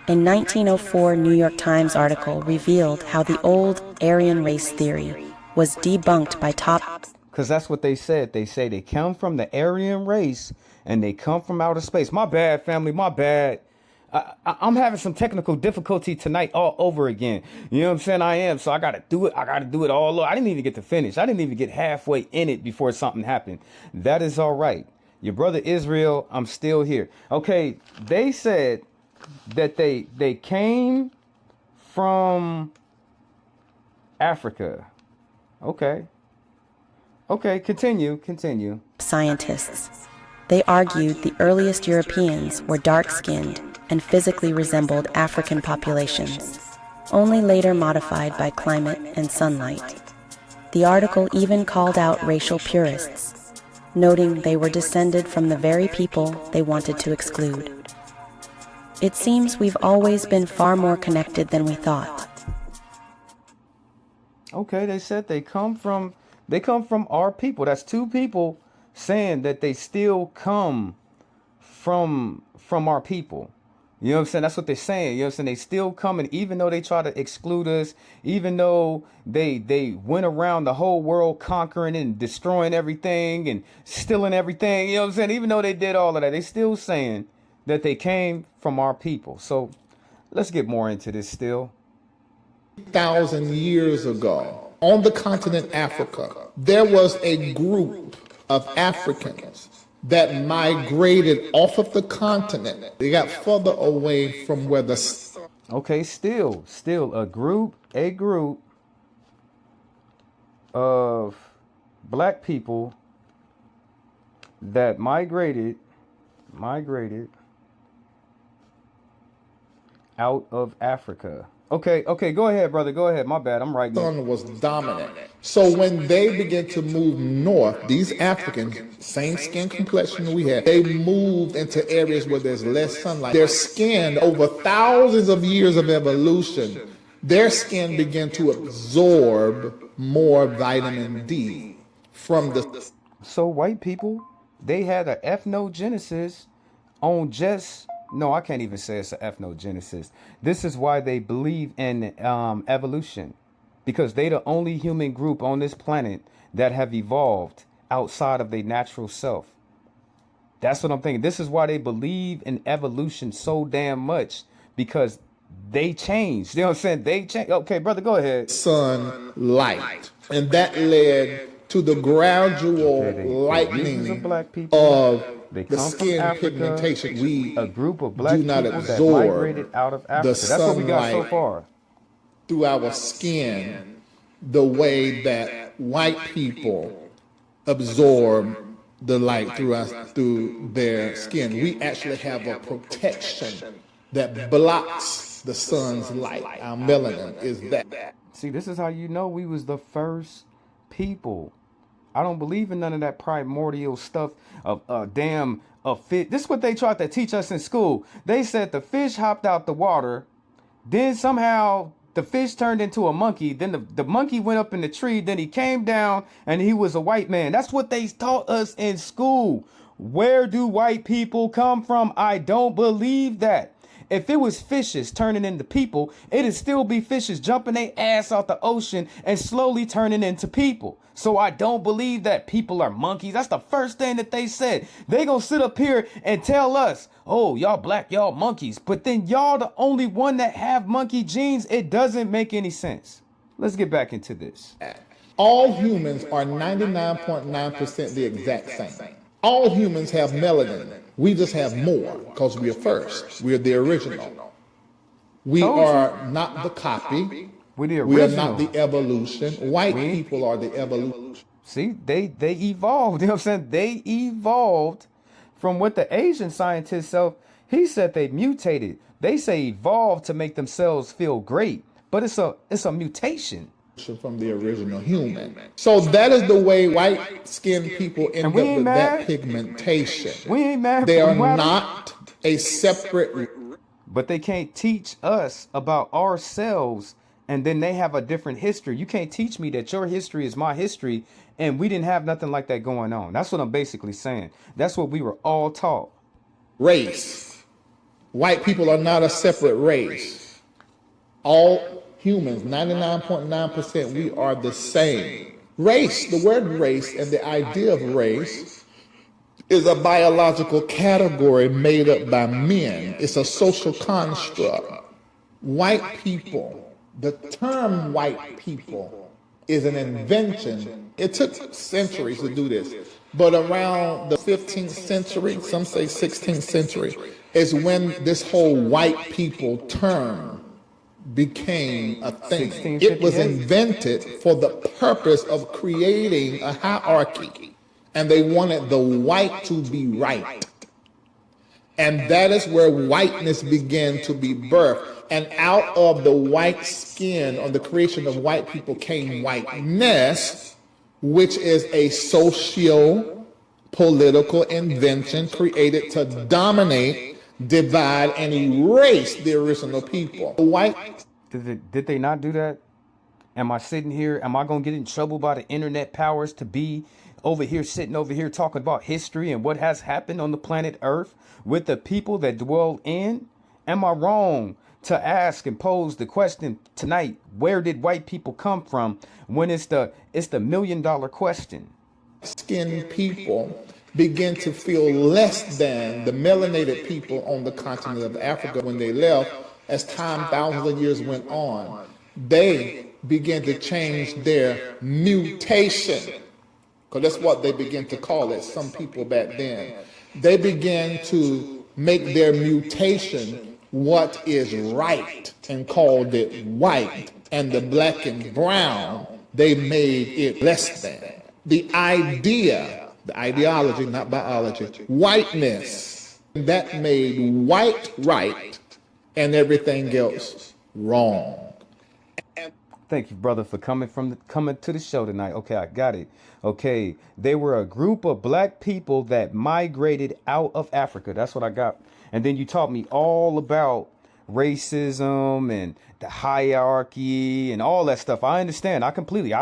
A 1904 New York Times article revealed how the old Aryan race theory was debunked by top. Because that's what they said. They say they come from the Aryan race and they come from outer space. My bad, family. My bad. I'm having some technical difficulty tonight all over again. You know what I'm saying? I am. So I got to do it. I got to do it all over. I didn't even get to finish. I didn't even get halfway in it before something happened. That is all right. Your brother Israel, I'm still here. Okay. They said that they came from Africa. Okay. Okay, continue. Scientists. They argued the earliest Europeans were dark-skinned and physically resembled African populations, only later modified by climate and sunlight. The article even called out racial purists, noting they were descended from the very people they wanted to exclude. It seems we've always been far more connected than we thought. Okay, they said they come from our people. That's two people saying that they still come from our people. You know what I'm saying? That's what they're saying. You know what I'm saying? They still come, and even though they try to exclude us, even though they went around the whole world conquering and destroying everything and stealing everything, you know what I'm saying? Even though they did all of that, they still saying that they came from our people. So let's get more into this still. 1,000 years ago, on the continent Africa, there was a group of Africans that migrated off of the continent. They got further away from where the... Okay, still a group of black people that migrated out of Africa. Okay, go ahead, brother. Go ahead. My bad. I'm right now. Sun was dominant. So when they began to move north, these Africans, same skin complexion we had, they moved into areas where there's less sunlight. Their skin, over thousands of years of evolution, their skin began to absorb more vitamin D from the... So white people, they had an ethnogenesis on just... No, I can't even say it's an ethnogenesis. This is why they believe in evolution, because they the only human group on this planet that have evolved outside of their natural self. That's what I'm thinking. This is why they believe in evolution so damn much, because they changed. You know what I'm saying? They changed. Okay, brother, go ahead. Sunlight. And that led to the gradual lightening of black people. The skin pigmentation. We a group of black do not people that absorb migrated out of Africa. the That's what we got so sunlight far. through our skin the way that white people absorb the light through their skin. We actually have a protection that blocks the sun's light. Our melanin is that. See, this is how you know we was the first people. I don't believe in none of that primordial stuff of fish. This is what they tried to teach us in school. They said the fish hopped out the water, then somehow the fish turned into a monkey, then the monkey went up in the tree, then he came down and he was a white man. That's what they taught us in school. Where do white people come from? I don't believe that. If it was fishes turning into people, it'd still be fishes jumping their ass out the ocean and slowly turning into people. So I don't believe that people are monkeys. That's the first thing that they said. They gonna sit up here and tell us, oh, y'all black, y'all monkeys. But then y'all the only one that have monkey genes. It doesn't make any sense. Let's get back into this. All humans are 99.9% the exact same. All humans have melanin. We just have more because we are first. We are the original. We are not the copy. We're the We are original. not the evolution. White people are the evolution. See, they evolved. You know what I'm saying? They evolved from what the Asian scientist said. He said they mutated. They say evolved to make themselves feel great, but it's a mutation. From the original human. So that is the way white-skinned people end up with that pigmentation. We ain't mad. They are not a separate... But they can't teach us about ourselves, and then they have a different history. You can't teach me that your history is my history, and we didn't have nothing like that going on. That's what I'm basically saying. That's what we were all taught. Race. White people are not a separate race. All humans, 99.9%, we are the same. Race, the word race and the idea of race is a biological category made up by men. It's a social construct. White people, the term white people is an invention. It took centuries to do this, but around the 15th century, some say 16th century, is when this whole white people term became a thing. It was invented for the purpose of creating a hierarchy, and they wanted the white to be right. And that is where whiteness began to be birthed. And out of the white skin, or the creation of white people, came whiteness, which is a socio-political invention created to dominate, divide, and erase the original people. White. Did they not do that? Am I sitting here? Am I going to get in trouble by the internet powers to be over here, sitting over here talking about history and what has happened on the planet Earth with the people that dwell in? Am I wrong to ask and pose the question tonight, where did white people come from, when it's the $1 million question? Skinned people begin to feel less than the melanated people on the continent of Africa when they left. As time, thousands of years went on, they began to change their mutation, because that's what they began to call it, some people back then. They began to make their mutation what is right and called it white, and the black and brown, they made it less than. The idea, the ideology, not biology, whiteness, that made white right and everything else wrong. Thank you, brother, for coming to the show tonight. Okay, I got it. Okay, they were a group of black people that migrated out of Africa. That's what I got. And then you taught me all about racism and the hierarchy and all that stuff. I understand. I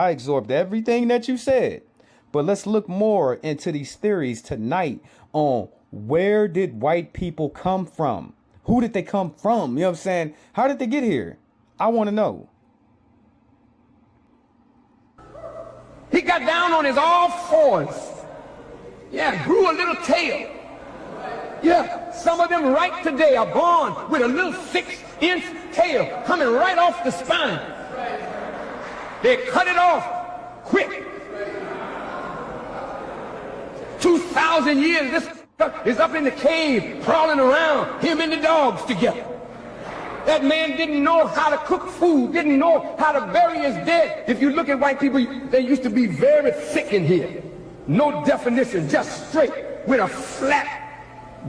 absorbed everything that you said. But let's look more into these theories tonight on where did white people come from? Who did they come from? You know what I'm saying? How did they get here? I want to know. He got down on his all fours. Yeah, grew a little tail. Yeah, some of them right today are born with a little 6-inch tail coming right off the spine. They cut it off quick. 2,000 years, this is up in the cave, crawling around, him and the dogs together. That man didn't know how to cook food, didn't know how to bury his dead. If you look at white people, they used to be very thick in here. No definition, just straight with a flat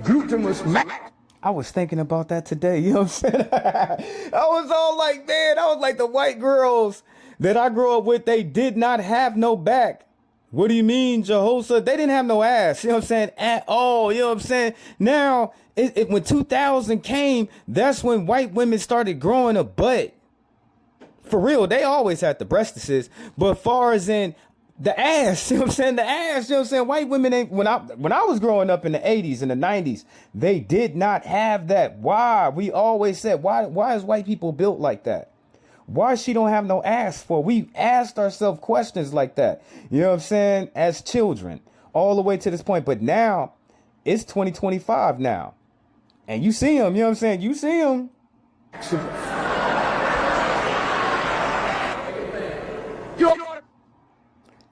glutinous mass. I was thinking about that today. You know what I'm saying? I was all like, man, I was like, the white girls that I grew up with, they did not have no back. What do you mean, Jehoshaphat? They didn't have no ass, you know what I'm saying, at all. You know what I'm saying? Now, when 2000 came, that's when white women started growing a butt. For real, they always had the breastises, but far as in the ass, you know what I'm saying? The ass, you know what I'm saying? White women ain't, when I was growing up in the 80s and the 90s, they did not have that. Why? We always said, why is white people built like that? Why she don't have no ass for? We asked ourselves questions like that. You know what I'm saying? As children, all the way to this point. But now it's 2025 now. And you see them, you know what I'm saying? You see them.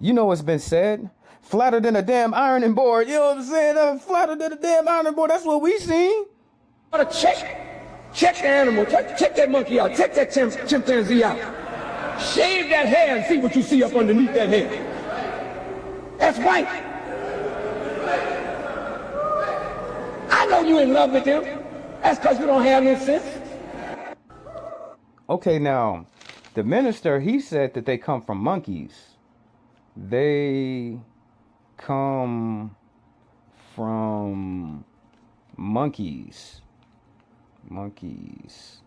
You know what's been said? Flatter than a damn ironing board. You know what I'm saying? Flatter than a damn ironing board. That's what we seen. Check the animal, check that monkey out, check that chimpanzee out. Shave that hair and see what you see up underneath that hair. That's white. I know you in love with them. That's because you don't have no sense. Okay, now, the minister, he said that they come from monkeys. They come from monkeys. Monkeys.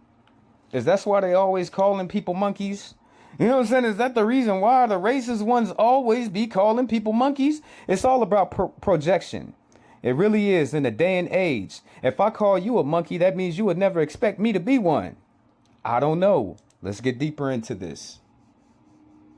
Is that why they always calling people monkeys? You know what I'm saying? Is that the reason why the racist ones always be calling people monkeys? It's all about projection. It really is in the day and age. If I call you a monkey, that means you would never expect me to be one. I don't know. Let's get deeper into this.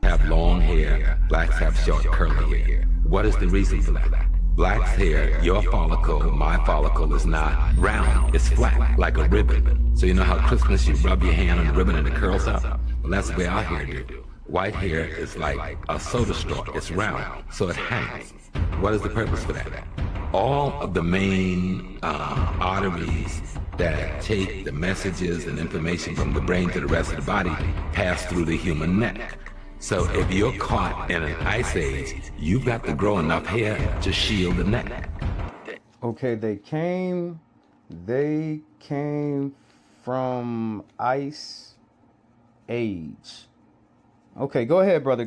Have long hair, blacks have short curly hair. What is the reason for that? Blacks hair, your follicle, my follicle is not round, it's flat, like a ribbon. So you know how Christmas you rub your hand on the ribbon and it curls up? Well, that's the way our hair do. White hair is like a soda straw, it's round, so it hangs. What is the purpose for that? All of the main arteries that take the messages and information from the brain to the rest of the body pass through the human neck. So if you're caught in an ice age, you've got to grow enough hair to shield the neck. Okay, they came from ice age. Okay, go ahead, brother.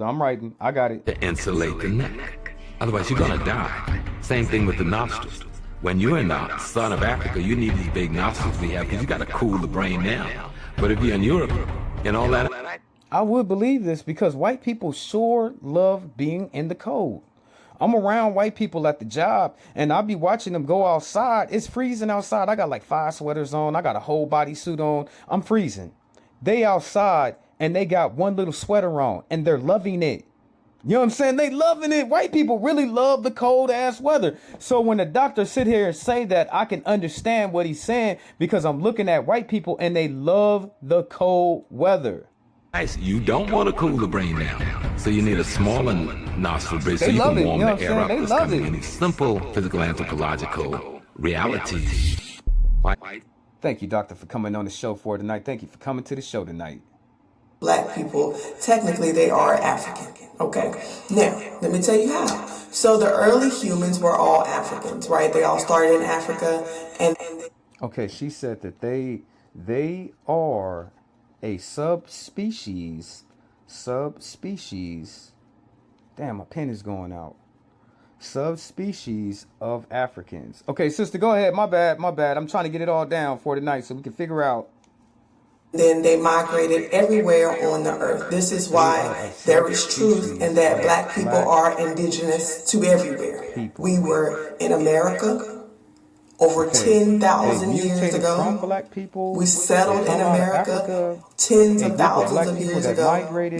I'm writing. I got it. To insulate the neck. Otherwise, you're gonna die. Same thing with the nostrils. When you're in the sun of Africa, you need these big nostrils we have because you gotta cool the brain down. But if you're in Europe and all that, I would believe this because white people sure love being in the cold. I'm around white people at the job and I'll be watching them go outside. It's freezing outside. I got like 5 sweaters on. I got a whole body suit on. I'm freezing. They outside and they got one little sweater on and they're loving it. You know what I'm saying? They loving it. White people really love the cold ass weather. So when the doctor sit here and say that, I can understand what he's saying because I'm looking at white people and they love the cold weather. you don't want to cool the brain down. So you need a smaller nostril bridge so you can warm the air up that's coming in. These simple physical anthropological realities. Thank you, doctor, for coming on the show for tonight. Thank you for coming to the show tonight. Black people, technically they are African. Okay, now let me tell you how. So the early humans were all Africans, right? They all started in Africa, and okay, she said that they are a subspecies. Damn, my pen is going out. Subspecies of Africans. Okay, sister, go ahead. My bad. I'm trying to get it all down for tonight so we can figure out. Then they migrated everywhere on the earth. This is why there is truth in that black people are indigenous to everywhere. We were in America over 10,000 years ago. We settled in America tens of thousands of years ago.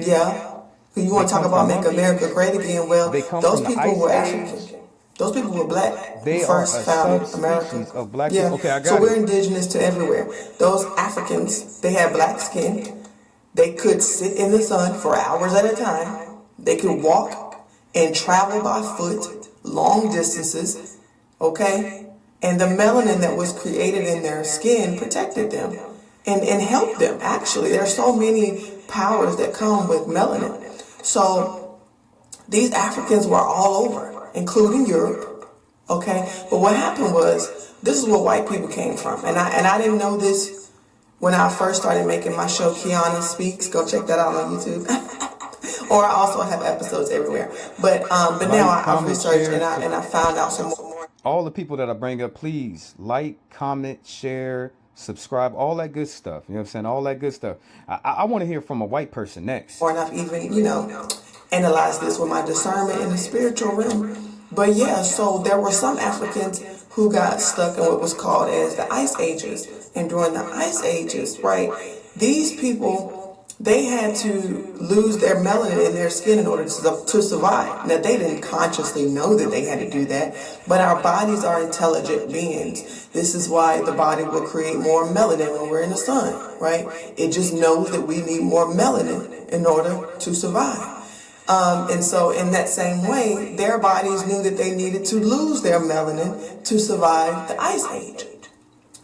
Yeah. You want to talk about make America great again? Well, those people were African. Those people were black. They first founded America. Of black yeah. people. Okay, I got so it. We're indigenous to everywhere. Those Africans, they had black skin. They could sit in the sun for hours at a time. They could walk and travel by foot long distances. Okay? And the melanin that was created in their skin protected them and helped them. Actually, there are so many powers that come with melanin. So these Africans were all over, including Europe, okay? But what happened was, this is where white people came from. And I didn't know this when I first started making my show, Kiana Speaks. Go check that out on YouTube. Or I also have episodes everywhere. But now I've researched and I found out some more. All the people that I bring up, please like, comment, share, subscribe, all that good stuff. You know what I'm saying? All that good stuff. I want to hear from a white person next. Or I've even, analyzed this with my discernment in the spiritual realm. But yeah, so there were some Africans who got stuck in what was called as the Ice Ages. And during the Ice Ages, right, these people, they had to lose their melanin in their skin in order to survive. Now, they didn't consciously know that they had to do that, but our bodies are intelligent beings. This is why the body will create more melanin when we're in the sun, right? It just knows that we need more melanin in order to survive. And so in that same way, their bodies knew that they needed to lose their melanin to survive the Ice Age.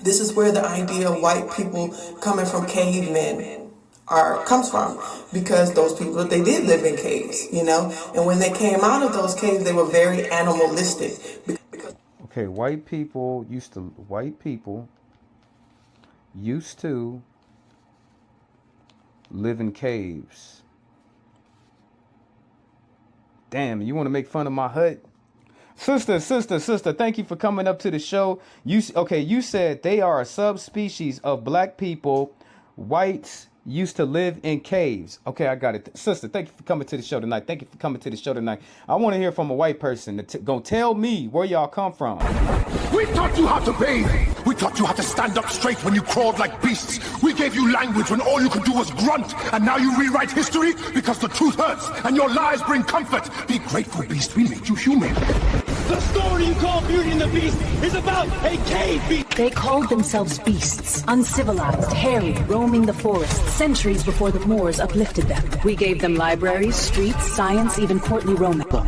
This is where the idea of white people coming from cavemen comes from, because those people, they did live in caves, and when they came out of those caves, they were very animalistic. Okay, white people used to live in caves. Damn, you want to make fun of my hut? Sister, thank you for coming up to the show. You said they are a subspecies of black people, whites used to live in caves. Okay, I got it. Sister, thank you for coming to the show tonight. Thank you for coming to the show tonight. I want to hear from a white person that's gonna tell me where y'all come from. We taught you how to bathe. We taught you how to stand up straight when you crawled like beasts. We gave you language when all you could do was grunt. And now you rewrite history because the truth hurts and your lies bring comfort. Be grateful, beast. We made you human. The story you call Beauty and the Beast is about a cave beast. They called themselves beasts, uncivilized, hairy, roaming the forest, centuries before the Moors uplifted them. We gave them libraries, streets, science, even courtly romance. Look,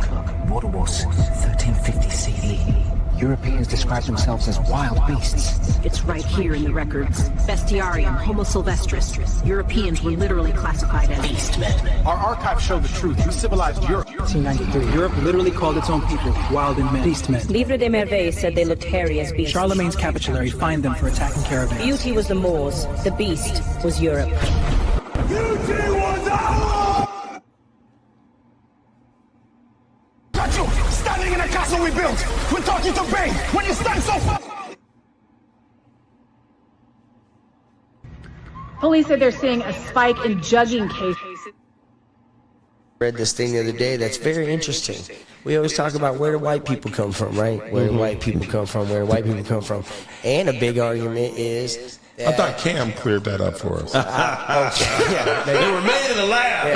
Water Wars, 1350 CE. Europeans describe themselves as wild beasts. It's right here in the records. Bestiarium, Homo sylvestris. Europeans were literally classified as beastmen. Our archives show the truth. We civilized Europe. 1893. Europe literally called its own people wild and men. Beastmen. Livre de Merveille said they looked hairy as beasts. Charlemagne's capitulary fined them for attacking caravans. Beauty was the Moors. The beast was Europe. Beauty was ours! Got you! Standing in a castle we built! We taught you to bathe! When you stand so far! Police said they're seeing a spike in jugging cases. Read this thing the other day that's very interesting. We always talk about where do white people come from, right? Where do white people come from? Where do white people come from? And a big argument is that, I thought Cam cleared that up for us. Okay, yeah, You were made in the lab.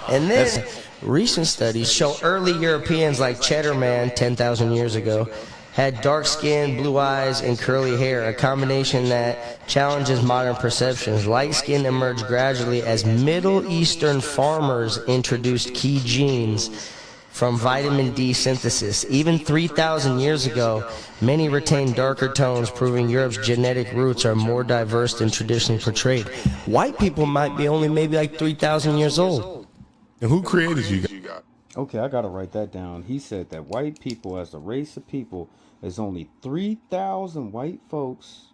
and then recent studies show early Europeans like Cheddar Man 10,000 years ago had dark skin, blue eyes, and curly hair, a combination that challenges modern perceptions. Light skin emerged gradually as Middle Eastern farmers introduced key genes from vitamin D synthesis. Even 3,000 years ago, many retained darker tones, proving Europe's genetic roots are more diverse than traditionally portrayed. White people might be only maybe like 3,000 years old. And who created you guys? Okay, I gotta write that down. He said that white people, as a race of people, is only 3,000 white folks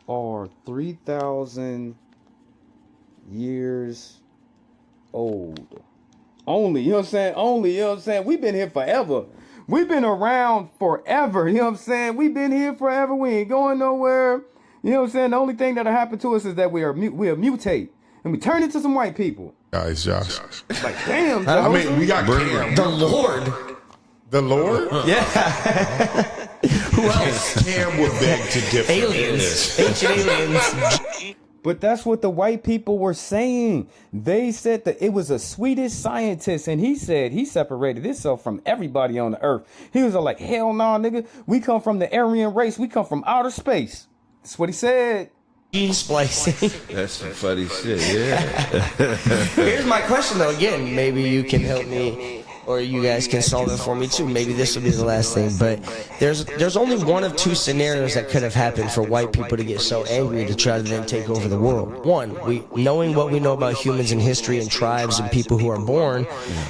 are 3,000 years old. Only, you know what I'm saying? Only, you know what I'm saying? We've been here forever. We've been around forever. You know what I'm saying? We've been here forever. We ain't going nowhere. You know what I'm saying? The only thing that'll happen to us is that we'll mutate and we turn into some white people. Guys, Josh. Like, damn, Josh. I mean, we got Cam. The Lord. The Lord? Yeah. Who else? Cam would beg to differ. Aliens. Ancient aliens. But that's what the white people were saying. They said that it was a Swedish scientist, and he said he separated himself from everybody on the earth. He was like, hell no, nigga. We come from the Aryan race. We come from outer space. That's what he said. Gene splicing. That's some funny shit, yeah. Here's my question, though. Again, maybe you can help me, or you guys can solve it for me too. Maybe this will be the last thing. But there's only one of two scenarios that could have happened for white people to get so angry to try to then take over the world. One, knowing what we know about humans and history and tribes and people who are born,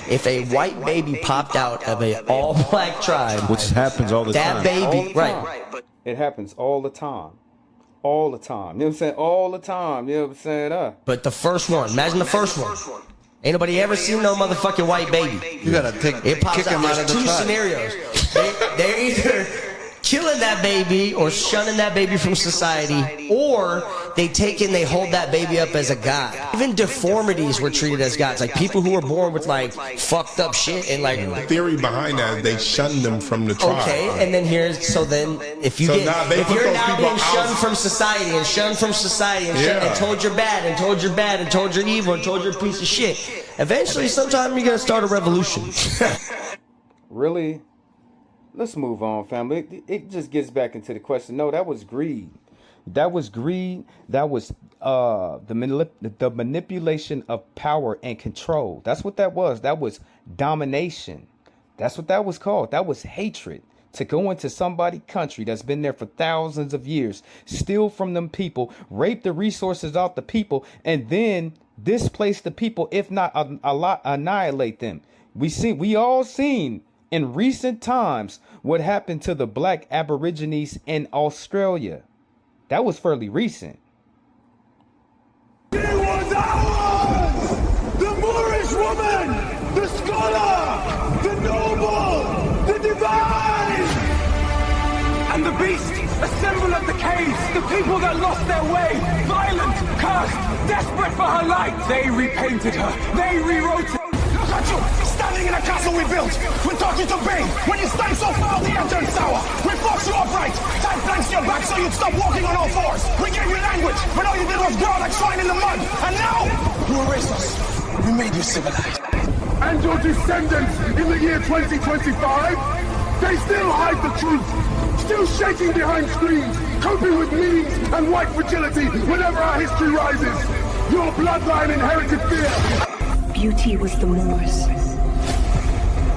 if a white baby popped out of a all-black tribe, Which happens all the that time. baby, right? It happens all the time. All the time. You know what I'm saying? All the time. You know what I'm saying? But the first one, imagine the first one. Ain't nobody ever seen no motherfucking white baby. You gotta It pops kick out. him out There's of the two tribe. scenarios. They're either killing that baby or shunning that baby from society, or they take and they hold that baby up as a god. Even deformities were treated as gods. Like people who were born with like fucked up shit and like. The theory behind that is they shunned them from the tribe. Okay, and then if you're now being shunned from society and shunned from society and, and told you're bad and told you're bad and told you're evil and told you're a piece of shit, eventually sometime you're gonna start a revolution. Really? Let's move on, family. It just gets back into the question. No, that was greed. That was greed. That was the manipulation of power and control. That's what that was. That was domination. That's what that was called. That was hatred. To go into somebody's country that's been there for thousands of years, steal from them people, rape the resources out the people, and then displace the people, if not annihilate them. We all seen in recent times what happened to the black Aborigines in Australia. That was fairly recent. It was ours! The Moorish woman! The scholar! The noble! The divine! And the beast, a symbol of the caves, the people that lost their way, violent, cursed, desperate for her light. They repainted her, they rewrote it. Look at you, standing in a castle we built. We taught you to bathe. When you stand so far, the air turns sour. We forced you upright, tied planks to your back so you'd stop walking on all fours. We gave you language, but all you did was growl like swine in the mud. And now, you erased us. We made you civilized. And your descendants in the year 2025, they still hide the truth. Still shaking behind screens, coping with memes and white fragility whenever our history rises. Your bloodline inherited fear. Beauty was the Moors.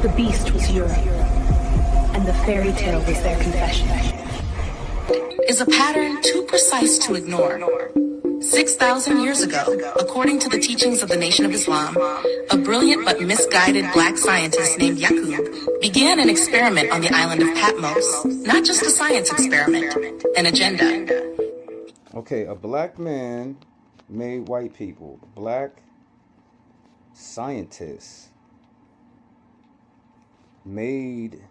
The beast was Europe. And the fairy tale was their confession. Is a pattern too precise to ignore. 6,000 years ago, according to the teachings of the Nation of Islam, a brilliant but misguided black scientist named Yaqub began an experiment on the island of Patmos. Not just a science experiment, an agenda. Okay, a black man made white people. Black scientists made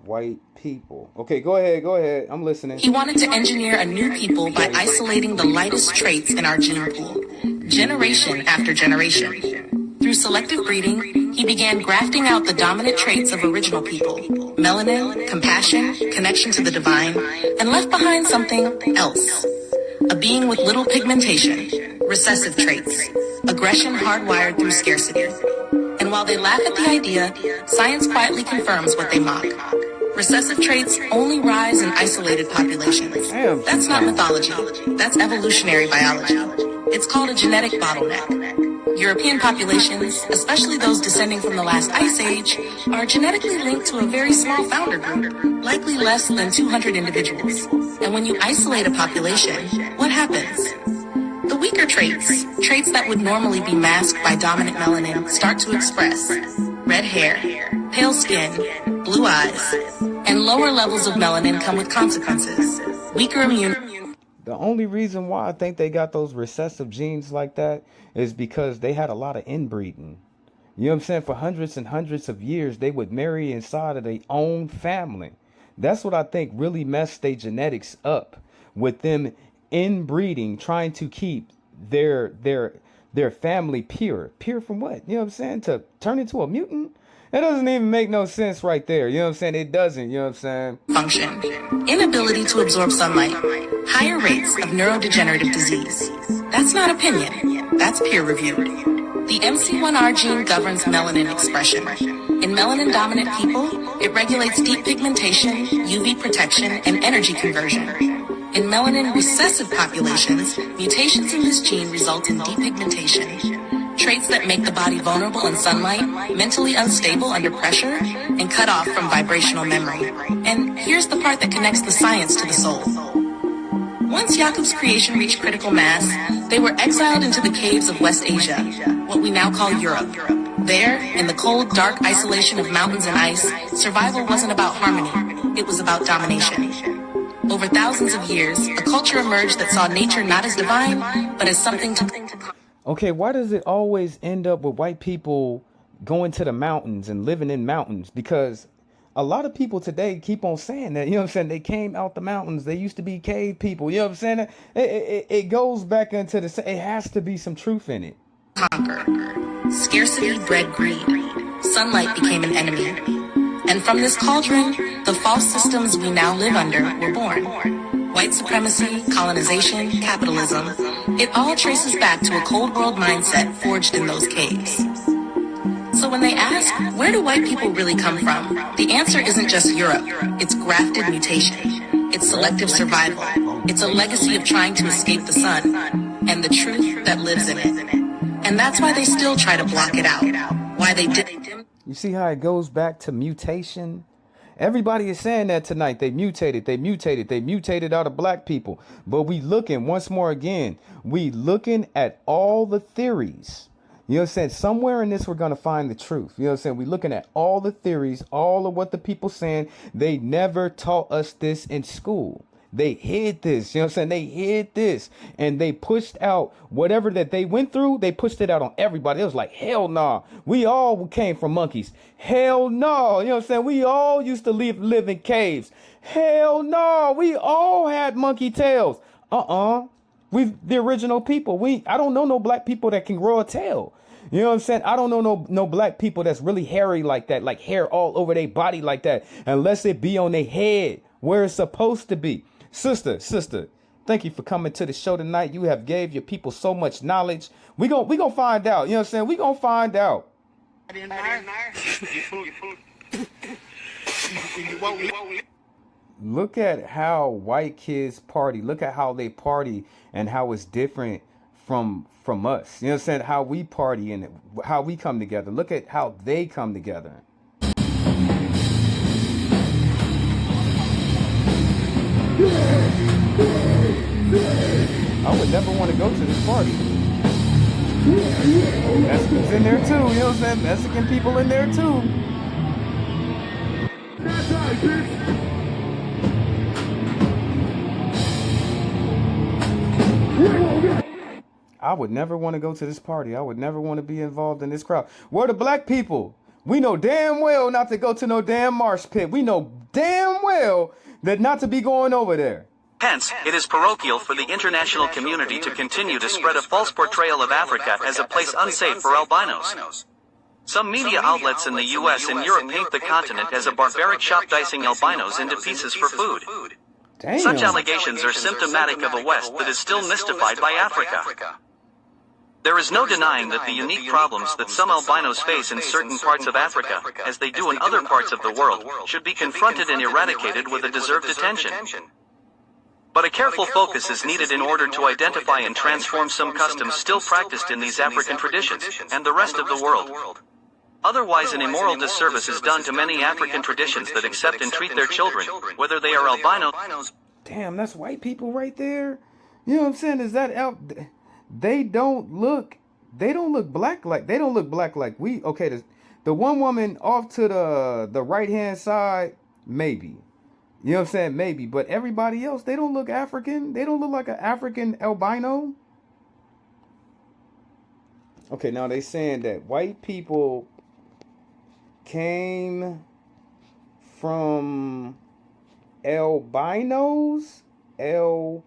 white people. Okay, go ahead. I'm listening. He wanted to engineer a new people by isolating the lightest traits in our gene pool, generation after generation. Through selective breeding, he began grafting out the dominant traits of original people, melanin, compassion, connection to the divine, and left behind something else. A being with little pigmentation, recessive traits, aggression hardwired through scarcity. And while they laugh at the idea, science quietly confirms what they mock. Recessive traits only rise in isolated populations. That's not mythology. That's evolutionary biology. It's called a genetic bottleneck. European populations, especially those descending from the last ice age, are genetically linked to a very small founder group, likely less than 200 individuals. And when you isolate a population, what happens? The weaker traits that would normally be masked by dominant melanin, start to express. Red hair, pale skin, blue eyes, and lower levels of melanin come with consequences. Weaker immunity. The only reason why I think they got those recessive genes like that is because they had a lot of inbreeding. You know what I'm saying? For hundreds and hundreds of years, they would marry inside of their own family. That's what I think really messed their genetics up, with them inbreeding, trying to keep their family pure. Pure from what? You know what I'm saying? To turn into a mutant? It doesn't even make no sense right there. You know what I'm saying? It doesn't. You know what I'm saying? Function. Inability to absorb sunlight. Higher rates of neurodegenerative disease. That's not opinion. That's peer reviewed. The MC1R gene governs melanin expression. In melanin-dominant people, it regulates deep pigmentation, UV protection, and energy conversion. In melanin-recessive populations, mutations in this gene result in depigmentation, traits that make the body vulnerable in sunlight, mentally unstable under pressure, and cut off from vibrational memory. And here's the part that connects the science to the soul. Once Yaqub's creation reached critical mass, they were exiled into the caves of West Asia, what we now call Europe. There, in the cold, dark isolation of mountains and ice, survival wasn't about harmony, it was about domination. Over thousands of years, a culture emerged that saw nature not as divine, but as something to... Okay, why does it always end up with white people going to the mountains and living in mountains? Because a lot of people today keep on saying that, you know what I'm saying? They came out the mountains. They used to be cave people. You know what I'm saying? It goes back into the... It has to be some truth in it. Conquer. Scarcity bred greed. Sunlight became an enemy. And from this cauldron, the false systems we now live under were born. White supremacy, colonization, capitalism, it all traces back to a cold world mindset forged in those caves. So when they ask, where do white people really come from? The answer isn't just Europe, it's grafted mutation. It's selective survival. It's a legacy of trying to escape the sun and the truth that lives in it. And that's why they still try to block it out. Why they did. You see how it goes back to mutation? Everybody is saying that tonight. They mutated out of black people. But we looking once more again. We looking at all the theories. You know what I'm saying? Somewhere in this, we're going to find the truth. You know what I'm saying? We're looking at all the theories, all of what the people saying. They never taught us this in school. They hid this. You know what I'm saying? They hid this. And they pushed out whatever that they went through. They pushed it out on everybody. It was like, hell nah. We all came from monkeys. Hell no. You know what I'm saying? We all used to live in caves. Hell no. We all had monkey tails. We the original people. I don't know no black people that can grow a tail. You know what I'm saying? I don't know no black people that's really hairy like that, like hair all over their body like that, unless it be on their head where it's supposed to be. Sister, thank you for coming to the show tonight. You have gave your people so much knowledge. We gonna find out. You know what I'm saying? We gonna find out. Look at how white kids party. Look at how they party and how it's different from us. You know what I'm saying? How we party and how we come together. Look at how they come together. I would never want to go to this party. Mexicans in there too, you know what I'm saying? Mexican people in there too. That's right, bitch. I would never want to go to this party. I would never want to be involved in this crowd. We're the black people. We know damn well not to go to no damn marsh pit. We know damn well that not to be going over there. Hence, it is parochial for the international community to continue to spread a false portrayal of Africa as a place unsafe for albinos. Some media outlets in the US and Europe paint the continent as a barbaric shop dicing albinos into pieces for food. Damn. Such allegations are symptomatic of a West that is still mystified by Africa. There is no denying that the unique problems that some albinos face in certain parts of Africa, as they do in other parts of the world, should be confronted and eradicated with a deserved attention. But a careful focus is needed in order to identify and transform some customs still practiced in these African traditions, and the rest of the world. Otherwise, an immoral disservice is done to many African traditions that accept and treat their children, whether they are albinos. Damn, that's white people right there. You know what I'm saying? Is that out? They don't look black like we. Okay, the one woman off to the right hand side, maybe. You know what I'm saying? Maybe, but everybody else, they don't look African. They don't look like an African albino. Okay, now they saying that white people came from albinos. Albino.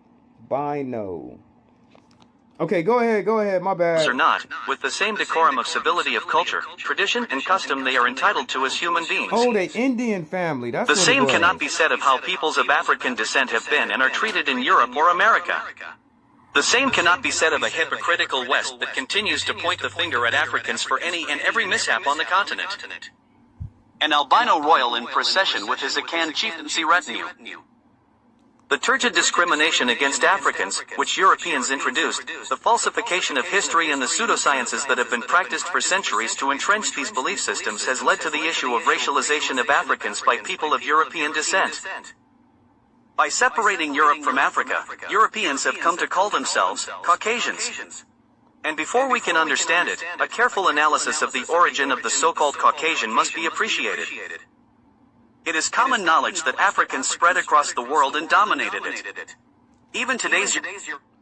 Okay, go ahead, my bad. Or not, with the same decorum of civility of culture, tradition, and custom they are entitled to as human beings. Oh, they Indian family. That's the what same it was. cannot be said of how peoples of African descent have been and are treated in Europe or America. The same cannot be said of a hypocritical West that continues to point the finger at Africans for any and every mishap on the continent. An albino royal in procession with his Akan chieftaincy retinue. The turgid discrimination against Africans, which Europeans introduced, the falsification of history and the pseudosciences that have been practiced for centuries to entrench these belief systems has led to the issue of racialization of Africans by people of European descent. By separating Europe from Africa, Europeans have come to call themselves Caucasians. And before we can understand it, a careful analysis of the origin of the so-called Caucasian must be appreciated. It is common knowledge that Africans spread across the world and dominated it. Even today's...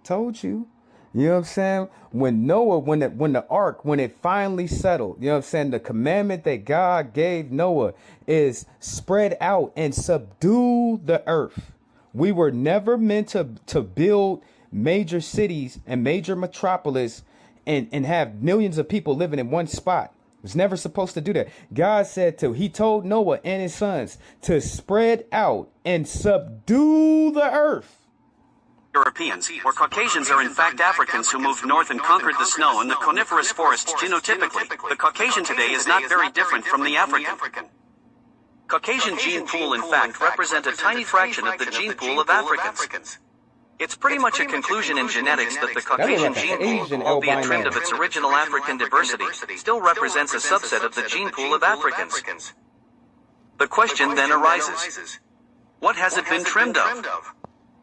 Told you. You know what I'm saying? When Noah, when the ark, when it finally settled, you know what I'm saying? The commandment that God gave Noah is spread out and subdue the earth. We were never meant to build major cities and major metropolis and have millions of people living in one spot. Was never supposed to do that. God said he told Noah and his sons to spread out and subdue the earth. Europeans, or Caucasians, are in fact Africans who moved north and conquered the snow and the coniferous forests genotypically. The Caucasian today is not very different from the African. Caucasian gene pool in fact represent a tiny fraction of the gene pool of Africans. It's pretty much a conclusion in genetics that the Caucasian gene pool, albeit trimmed of its original African diversity, still represents a subset of the gene pool of Africans. The question then arises, what has it been trimmed of?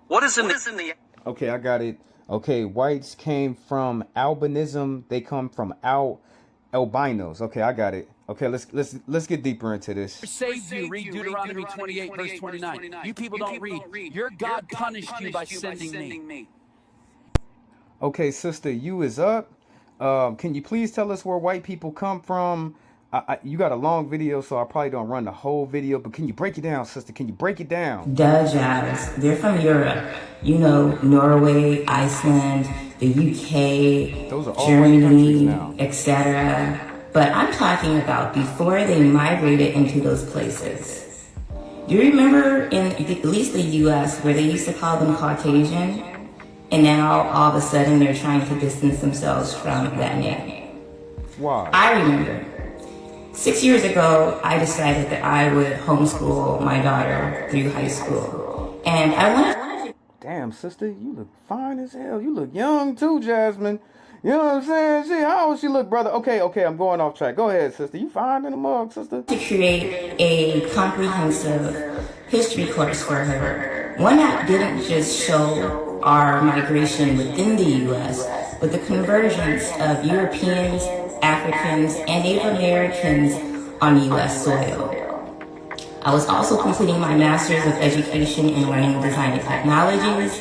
What is in the... Okay, I got it. Okay, whites came from albinism. They come from Albinos. Okay, I got it. Okay, let's get deeper into this. Saved you. Read Deuteronomy 28, verse 29. You people don't read. Your God punished you by sending me. Okay, sister, you is up. Can you please tell us where white people come from? You got a long video, so I probably don't run the whole video, but can you break it down, sister? Can you break it down? Dajaz, they're from Europe. You know, Norway, Iceland, the UK, those are all Germany, etc. But I'm talking about before they migrated into those places. Do you remember in at least the US where they used to call them Caucasian? And now all of a sudden they're trying to distance themselves from that name. Why? I remember 6 years ago, I decided that I would homeschool my daughter through high school. And I wanted to... Damn, sister, you look fine as hell. You look young too, Jasmine. You know what I'm saying? See, how old she look, brother? Okay, I'm going off track. Go ahead, sister. You fine in the mug, sister. To create a comprehensive history course for her. One that didn't just show our migration within the U.S., but the convergence of Europeans, Africans, and Native Americans on U.S. soil. I was also completing my Master's of Education in Learning, Design, and Technologies,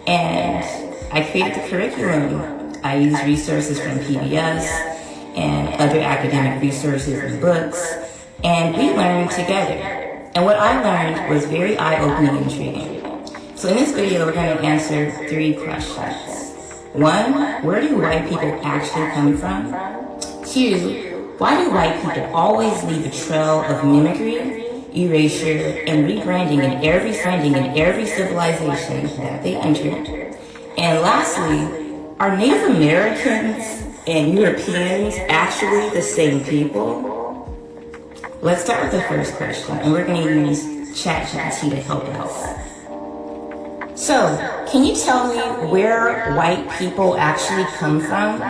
and I created the curriculum. I used resources from PBS and other academic resources and books, and we learned together. And what I learned was very eye-opening and intriguing. So in this video, we're going to answer 3 questions. 1, where do white people actually come from? 2, why do white people always leave a trail of mimicry, erasure, and rebranding in every civilization that they enter? And lastly, are Native Americans and Europeans actually the same people? Let's start with the first question, and we're going to use ChatGPT to help us. So, can you tell me where white people actually come from?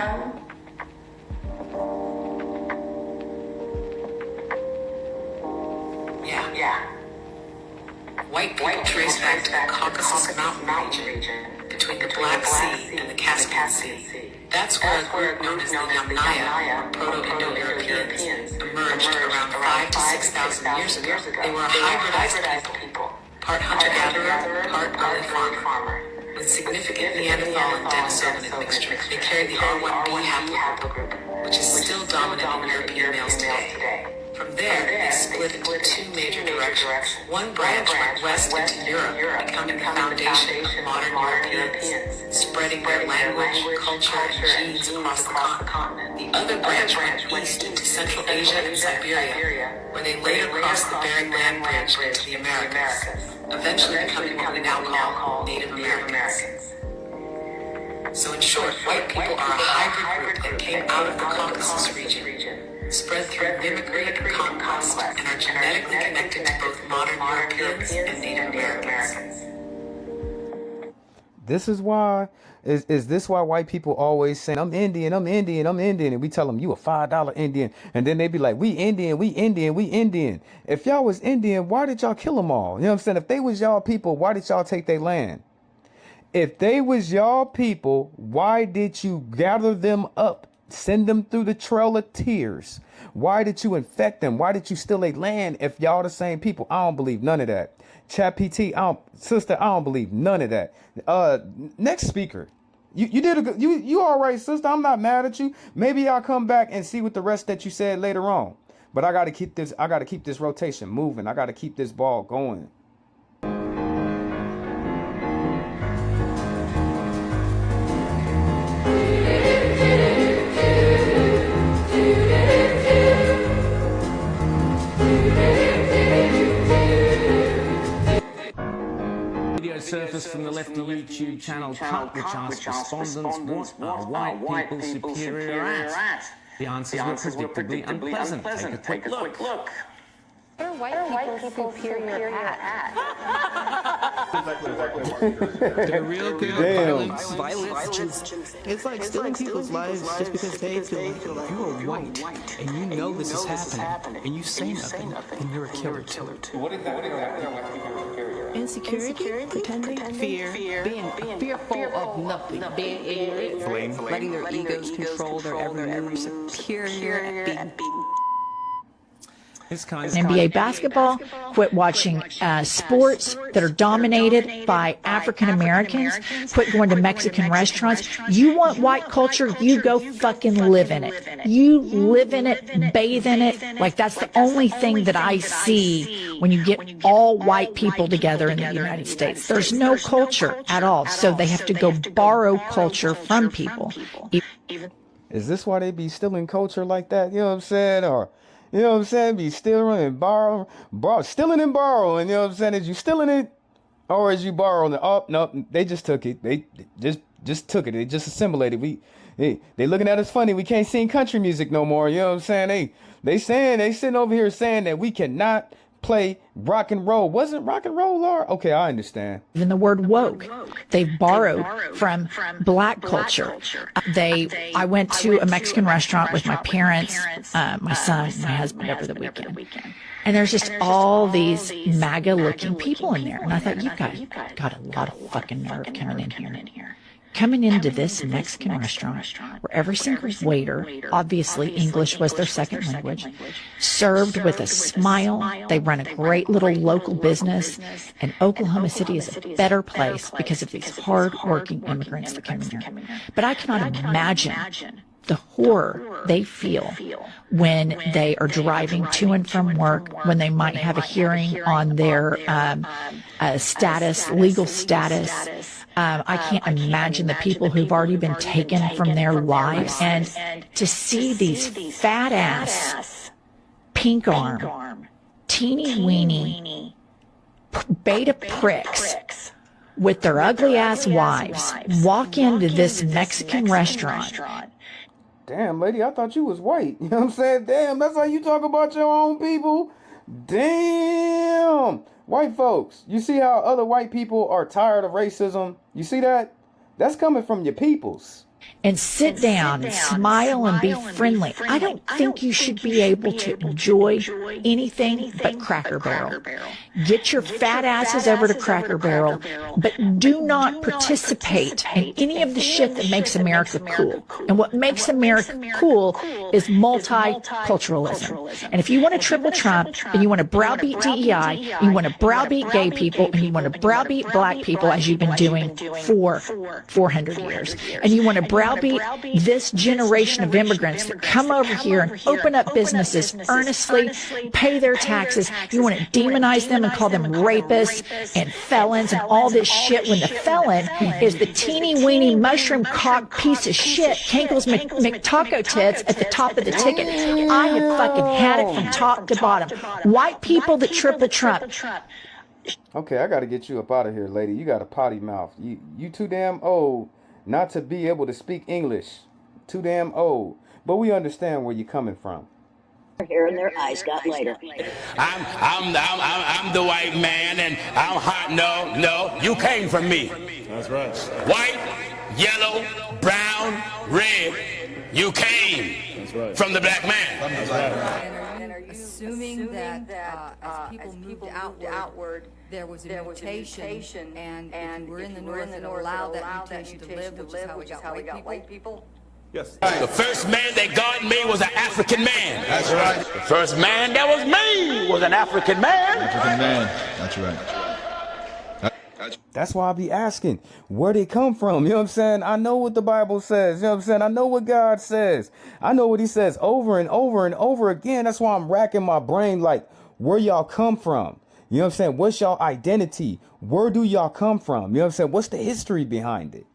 White people trace back to the Caucasus Mountain region between the Black Sea and the Caspian Sea. That's where a group known as the Yamnaya, or Proto-Indo-Europeans, emerged around 5,000 to 6,000 years ago. They were a hybridized people, part hunter-gatherer, part early farmer, with significant Neanderthal and Denisovan admixture. They carried the R1b haplogroup, which is still dominant in European males today. From there, they split into 2 major directions. One branch went west into Europe, becoming the foundation of modern Europeans, spreading their language, culture, and genes across the continent. The other branch went east into Central Asia and Siberia, where they later crossed the Bering Land Bridge into the Americas, eventually becoming what we now call Native Americans. So in short, white people are a hybrid group that came out of the Caucasus region, spread through mimicry and conquest, and are genetically connected to both modern Europeans and Native Americans. This is why, is this why white people always say, I'm Indian, and we tell them, you a $5 Indian, and then they be like, we Indian. If y'all was Indian, why did y'all kill them all? You know what I'm saying? If they was y'all people, why did y'all take their land? If they was y'all people, why did you gather them up? Send them through the trail of tears. Why did you infect them? Why did you steal their land if y'all the same people? I don't believe none of that. ChatGPT, sister, I don't believe none of that. Next speaker. You did a good, you all right, sister. I'm not mad at you. Maybe I'll come back and see what the rest that you said later on. But I gotta keep this rotation moving. I gotta keep this ball going. Surface from the Lefty YouTube channel Cut, which asks respondents what are white people superior at? The answers were predictably unpleasant. Take a quick look. What are white people superior at? They're real good violence. It's like stealing people's lives just because they feel like if you are white and you know this is happening and you say nothing, then you're a killer too. What exactly are white people superior? Insecurity? Pretending? Fear. Being fearful of nothing. Being ignorant. Letting their egos control their every move. Superior at being NBA basketball, quit watching sports that are dominated by African Americans, quit going to Mexican restaurants. You want white culture, you go fucking live in it. You live in it, bathe in it. Like, that's the only thing that I see when you get all white people together in the United States. There's no culture at all, so they have to go borrow culture from people. Is this why they be stealing culture like that? You know what I'm saying? Or, you know what I'm saying? Be stealing and stealing and borrowing. You know what I'm saying? Is you stealing it, or is you borrowing it? Oh, no, they just took it. They just took it. They just assimilated. They looking at us funny. We can't sing country music no more. You know what I'm saying? They sitting over here saying that we cannot play rock and roll. Wasn't rock and roll, Laura? Okay, I understand. Even the word woke, they've borrowed from black culture. I went to a Mexican restaurant with my parents, my son, my husband over the weekend. And there's just all these MAGA-looking people in there. And I thought, you've got a lot of fucking nerve coming in here. Coming into this Mexican restaurant where every single waiter, obviously English was their second language, served with a smile. They run a great little local business, and Oklahoma City is a better place because of these hard-working immigrants that come in here. But I cannot imagine the horror they feel when they are driving to and from work, when they might have a hearing on their legal status. I can't imagine the people who've already been taken from their lives, and to see these fat ass, pink arm, teeny weeny, beta pricks with their ugly ass wives walk into this Mexican restaurant. Damn, lady, I thought you was white. You know what I'm saying? Damn, that's how you talk about your own people? Damn. White folks, you see how other white people are tired of racism? You see that? That's coming from your peoples. And sit down and smile and be friendly. I don't think you should be able to enjoy anything but Cracker Barrel. Get your fat asses over to Cracker Barrel, but do not participate in any of the shit that makes America cool. And what makes America cool is multiculturalism. And if you want to triple Trump, and you want to browbeat DEI, you want to browbeat gay people, and you want to browbeat black people, as you've been doing for 400 years, and you want to browbeat this generation of immigrants that come over here and open up businesses earnestly, pay their taxes. You want to demonize them and call them rapists and felons and all this shit, when the felon is the teeny weeny mushroom cock piece of shit, Cankles McTaco tits at the top of the ticket. I have fucking had it from top to bottom. White people that triple Trump. Okay, I got to get you up out of here, lady. You got a potty mouth. You too damn old not to be able to speak English. Too damn old. But we understand where you're coming from. Hair and their eyes got lighter. I'm the white man, and I'm hot. No, you came from me. That's right. White, yellow, brown, red. You came from the black man. That's right. And are you assuming that as people moved outward, there was a mutation, and if you were in the north, it allowed that mutation to live, which is how we got white people? Yes. The first man that God made was an African man. That's right. The first man that was made was an African man. African man. That's right. That's why I be asking, where they come from? You know what I'm saying? I know what the Bible says. You know what I'm saying? I know what God says. I know what he says over and over and over again. That's why I'm racking my brain like, where y'all come from? You know what I'm saying? What's y'all identity? Where do y'all come from? You know what I'm saying? What's the history behind it?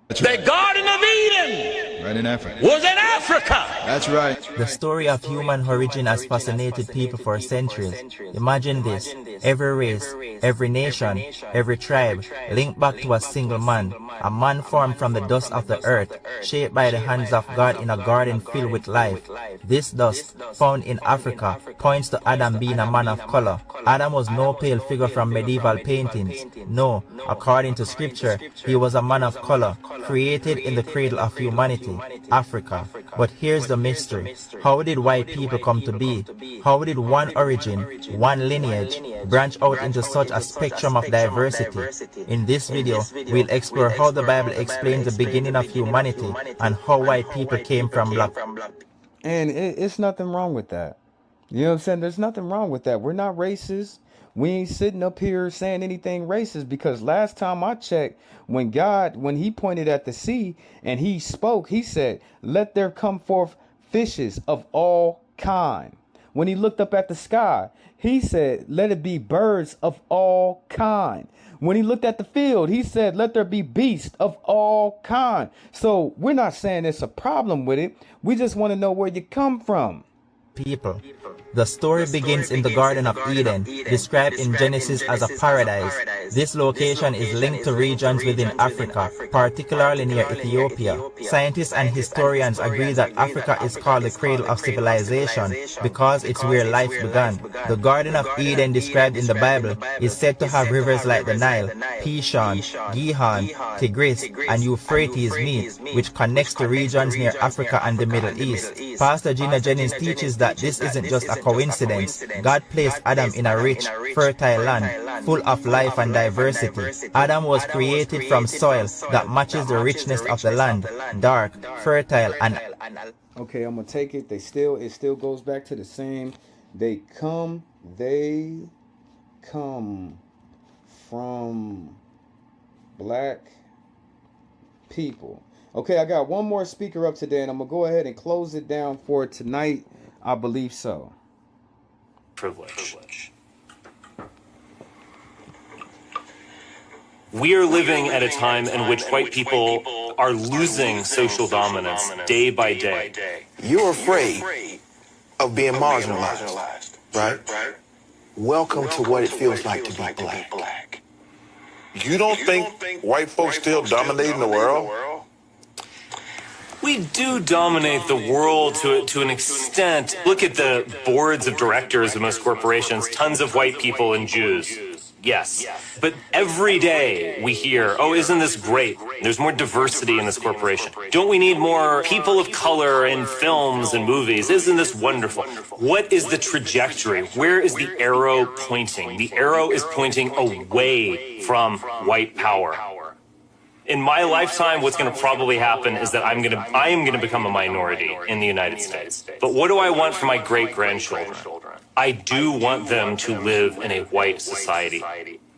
The Garden of Eden right in Africa. Was in Africa. That's right. The story of human origin has fascinated people for centuries. Imagine this. Every race, every nation, every tribe linked back to a single man. A man formed from the dust of the earth, shaped by the hands of God in a garden filled with life. This dust, found in Africa, points to Adam being a man of color. Adam was no pale figure from medieval paintings. No, according to scripture, he was a man of color, created in the cradle of humanity, Africa. But here's the mystery. How did white people come to be? How did one origin, one lineage, branch out into such a spectrum of diversity? In this video, we'll explore how the Bible explains the beginning of humanity and how white people came from black. And it's nothing wrong with that. You know what I'm saying? There's nothing wrong with that. We're not racist. We ain't sitting up here saying anything racist, because last time I checked, when he pointed at the sea and he spoke, he said, "Let there come forth fishes of all kind." When he looked up at the sky, he said, "Let it be birds of all kind." When he looked at the field, he said, "Let there be beasts of all kind." So we're not saying there's a problem with it. We just want to know where you come from. People. The story begins in the Garden of Eden, described in Genesis as a paradise. This location is linked to regions within Africa, particularly near Ethiopia. Scientists and historians agree that Africa is called the cradle of civilization because it's where life began. The Garden of Eden described in the Bible is said to have rivers like the Nile, Pishon, Gihon, Tigris, and Euphrates meet, which connects to regions near Africa and the Middle East. Pastor Gina Jennings teaches that this isn't just a coincidence. God placed Adam in a rich, fertile land, full of life and diversity. Adam was created from soil that matches the richness of the land, dark, fertile, and... Okay, I'm gonna take it. It still goes back to the same. They come from black people. Okay, I got one more speaker up today, and I'm gonna go ahead and close it down for tonight. I believe so. Privilege. We are living at a time in which white people are losing social dominance day by day. You're afraid of being marginalized, right? Welcome to what it feels like to be black. You don't think white folks still dominating the world? We do dominate the world to an extent. Look at the boards of directors of most corporations, tons of white people and Jews. Yes. But every day we hear, "Oh, isn't this great? There's more diversity in this corporation. Don't we need more people of color in films and movies? Isn't this wonderful?" What is the trajectory? Where is the arrow pointing? The arrow is pointing away from white power. In my lifetime, what's going to probably happen is that I am going to become a minority in the United States. But what do I want for my great-grandchildren? I do want them to live in a white society,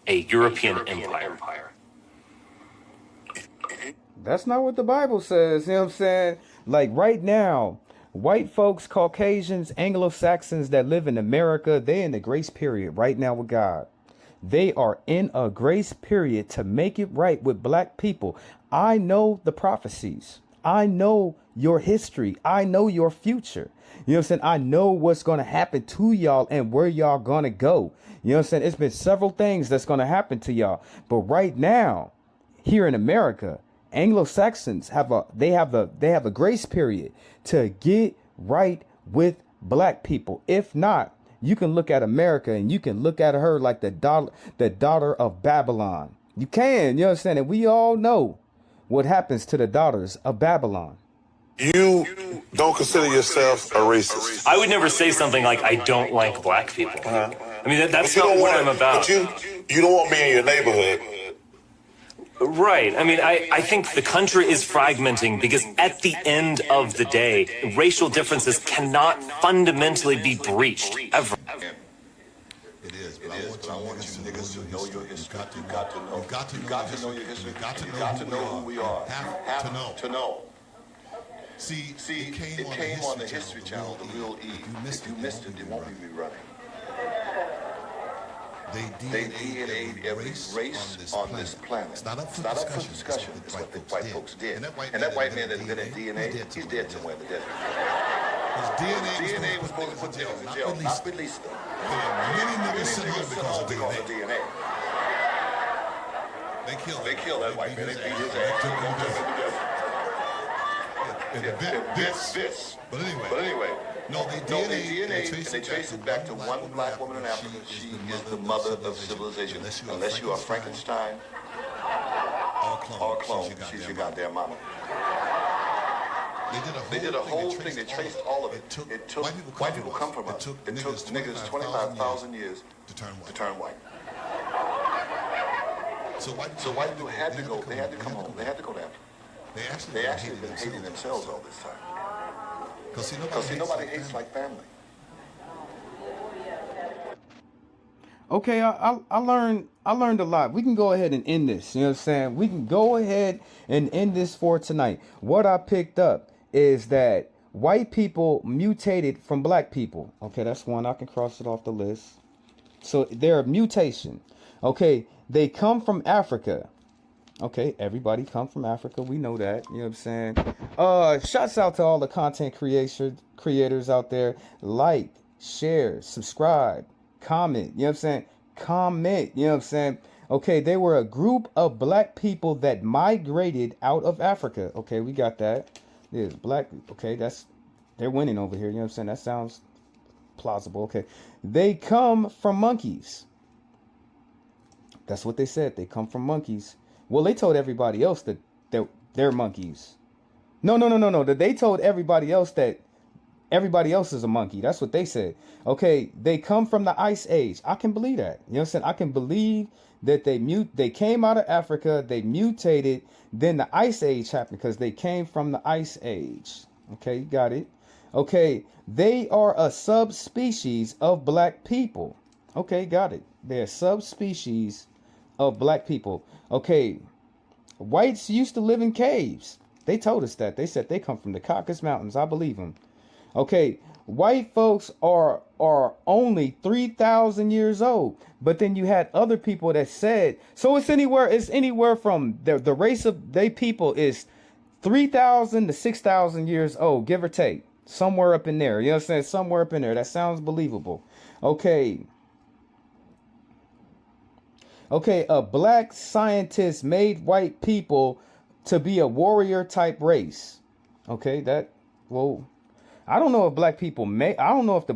a European empire. That's not what the Bible says. You know what I'm saying? Like right now, white folks, Caucasians, Anglo-Saxons that live in America, they're in the grace period right now with God. They are in a grace period to make it right with black people. I know the prophecies. I know your history. I know your future. You know what I'm saying? I know what's going to happen to y'all and where y'all going to go. You know what I'm saying? It's been several things that's going to happen to y'all. But right now, here in America, Anglo-Saxons have a grace period to get right with black people. If not, you can look at America and you can look at her like the daughter of Babylon. You can, you understand? And we all know what happens to the daughters of Babylon. You don't consider yourself a racist. I would never say something like, "I don't like black people." I mean, that's not what I'm about. But you don't want me in your neighborhood. Right. I mean, I think the country is fragmenting because at the end of the day, racial differences cannot fundamentally be breached, ever. It is, but I want you niggas to know your history. You got to know your history. You got to know who we are. Have to know. See, it came on the History Channel, the Real E. If you missed it, it won't be rerunning. They DNA'd every race on this planet. It's not up for discussion. It's what the white folks did. And that white man that invented DNA, he's dead somewhere in the desert. His DNA was supposed to put him in jail, not released them. There are many niggas sitting here because of DNA. They killed that white man. They beat his ass. Took him in the desert. This. But anyway. No, they DNA, they trace it back to one black woman in Africa. She is the mother of civilization. Unless you are Frankenstein or clone, she's your goddamn mama. They did a whole thing. They traced all of it. It took white people come from us. It took niggas 25,000 years to turn white. So white people had to go. They had to come home. They had to go to Africa. They actually have been hating themselves all this time. Because see, nobody hates like family. Okay, I learned a lot. We can go ahead and end this. You know what I'm saying? We can go ahead and end this for tonight. What I picked up is that white people mutated from black people. Okay, that's one. I can cross it off the list. So they're a mutation. Okay, they come from Africa. Okay, everybody come from Africa. We know that. You know what I'm saying? Shouts out to all the content creators out there. Like, share, subscribe, comment. You know what I'm saying? Comment. You know what I'm saying? Okay, they were a group of black people that migrated out of Africa. Okay, we got that. There's black. Okay, they're winning over here. You know what I'm saying? That sounds plausible. Okay, they come from monkeys. That's what they said. They come from monkeys. Well, they told everybody else that they're monkeys. No. They told everybody else that everybody else is a monkey. That's what they said. Okay, they come from the Ice Age. I can believe that. You know what I'm saying? I can believe that they came out of Africa, they mutated, then the Ice Age happened because they came from the Ice Age. Okay, you got it. Okay, they are a subspecies of black people. Okay, got it. They're a subspecies of black people. Okay, whites used to live in caves. They told us that. They said they come from the Caucasus Mountains. I believe them. Okay, white folks are only 3,000 years old. But then you had other people that said, so it's anywhere from the race of they people is 3,000 to 6,000 years old, give or take. Somewhere up in there. You know what I'm saying? Somewhere up in there. That sounds believable. Okay. Okay, a black scientist made white people to be a warrior type race. Okay, I don't know if black people I don't know if the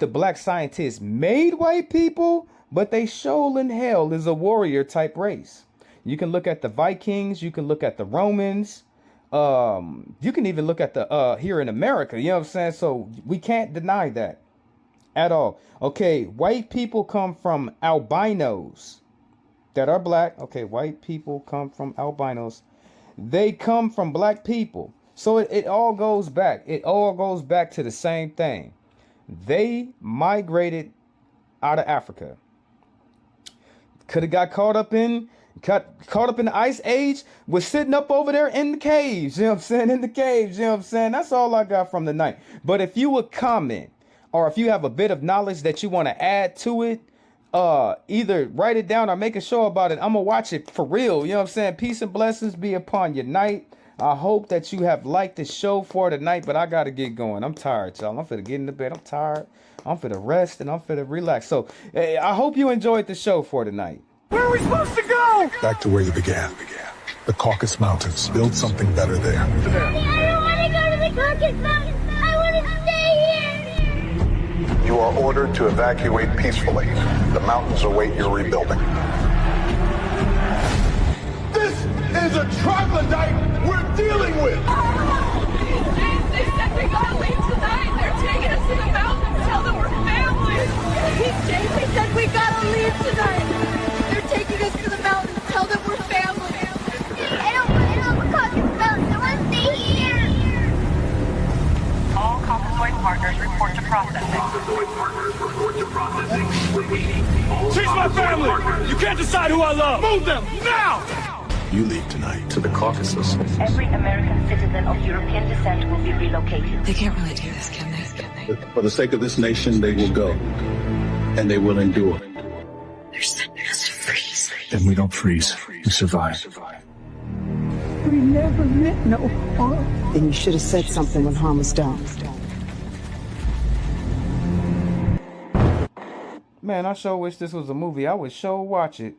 black scientists made white people, but they sure in hell is a warrior type race. You can look at the Vikings, you can look at the Romans, you can even look at the here in America, you know what I'm saying? So we can't deny that at all. Okay, white people come from albinos that are black. Okay, white people come from albinos. They come from black people. So it all goes back. It all goes back to the same thing. They migrated out of Africa. Could have got caught up in the Ice Age, was sitting up over there in the caves. You know what I'm saying? In the caves. You know what I'm saying? That's all I got from the night. But if you would comment, or if you have a bit of knowledge that you want to add to it, either write it down or make a show about it. I'm going to watch it for real. You know what I'm saying? Peace and blessings be upon your night. I hope that you have liked the show for tonight, but I got to get going. I'm tired, y'all. I'm finna get into bed. I'm tired. I'm finna rest and I'm finna relax. So I hope you enjoyed the show for tonight. Where are we supposed to go? Back to where you began. The Caucasus Mountains. Build something better there. I don't want to go to the Caucasus Mountains. I want to stay here. You are ordered to evacuate peacefully. The mountains await your rebuilding. This is a troglodyte we're dealing with. They said we gotta leave tonight. They're taking us to the mountains. Tell them we're family. They said we gotta leave tonight. They're taking us to the mountains. Tell them we're family. I don't want to go to the Caucasus Mountains. I want to stay here. All Caucasoid partners report to processing. She's my family! You can't decide who I love! Move them! Now! You leave tonight to the Caucasus. Every American citizen of European descent will be relocated. They can't really do this, can they? For the sake of this nation, they will go. And they will endure. They're sending us to freeze. And we don't freeze. We survive. We never meant no harm. Then you should have said something when harm was done. Man, I sure wish this was a movie. I would sure watch it.